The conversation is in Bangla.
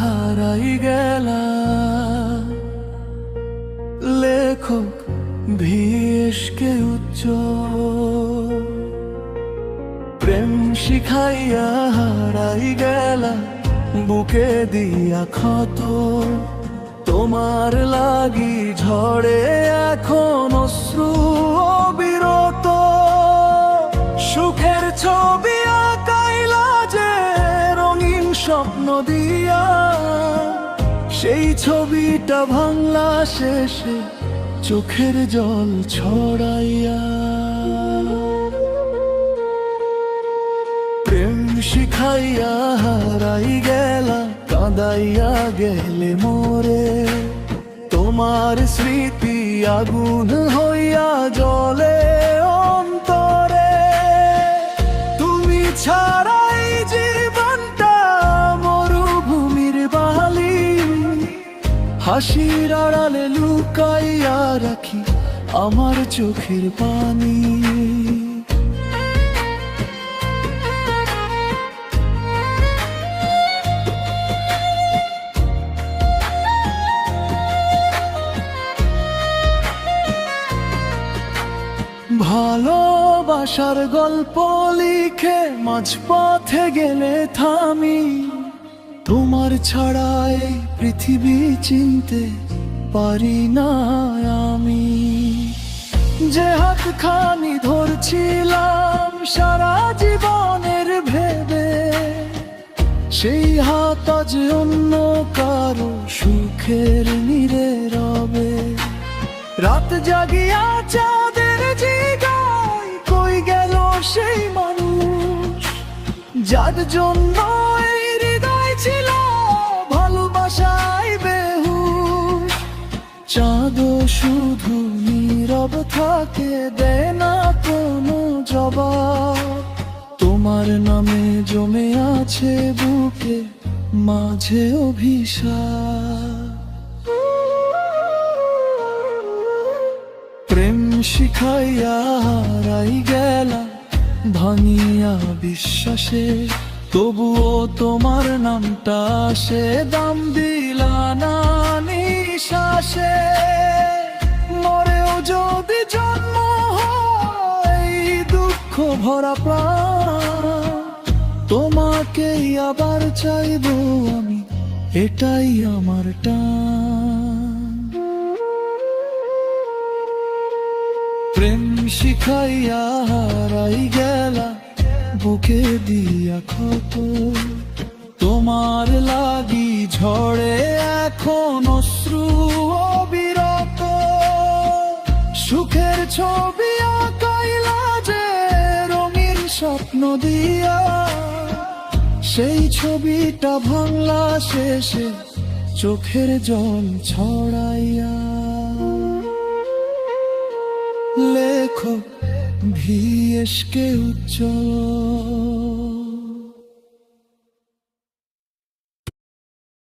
হারাই গেলা। লেখক ভিএসকে উজ্জ্বল, প্রেম শিখাইয়া হারাই গেলা, বুকে দিয়া ক্ষত। তোমার লাগি ঝড়ে এখন অশ্রু অবিরত। সুখের ছবি আঁকাইলা যে রঙিন স্বপ্ন দিয়া, সেই ছবিটা ভাঙলা শেষে চোখের জল ছড়াইয়া। প্রেম শিখাইয়া হারাই গেলা, কাঁদাইয়া গেলে মোরে। তোমার স্মৃতি আগুন হইয়া জ্বলে অন্তরে। তুমি ছাড়াই জীবনটা মরুভূমির বালি, হাসির আড়ালে লুকাইয়া রাখি আমার চোখের পানি। ভালোবাসার গল্প লিখে মাঝপথে গেলে থামি, তোমার ছাড়াই পৃথিবী চিনতে পারি না আমি। যে হাতখানি ধরছিলাম সারা জীবনের ভেবে, সেই হাত আজ অন্য কারো সুখের নীরবে। রাত জাগিয়া চাঁদের জিগায় কই গেল সেই মানুষ, যার জন্য এই হৃদয় ছিল ভালোবাসায় বেহুশ। চাঁদও শুধু নীরব থাকে, দেয় না কোনো জবাব। তোমার নামে জমে আছে বুকে মাঝে অভিশাপ। প্রেম শিখাইয়া হারাই গেলা, ভাঙিয়া বিশ্বাসে। তবুও তোমার নামটা সে দাম দিলা না নিঃশ্বাসে। মরেও যদি জন্ম হয় দুঃখ ভরা প্রাণ, তোমাকেই আবার চাইবো আমি, এটাই আমার টান। প্রেম শিখাইয়া হারাই গেলা, বুকে দিয়া ক্ষত। তোমার লাগি ঝড়ে এখন অশ্রু অবিরত। সুখের ছবি আঁকাইলা যে রঙিন স্বপ্ন দিয়া, সেই ছবিটা ভাঙলা শেষে চোখের জল ছড়াইয়া। লেখক ভিএসকে উজ্জ্বল।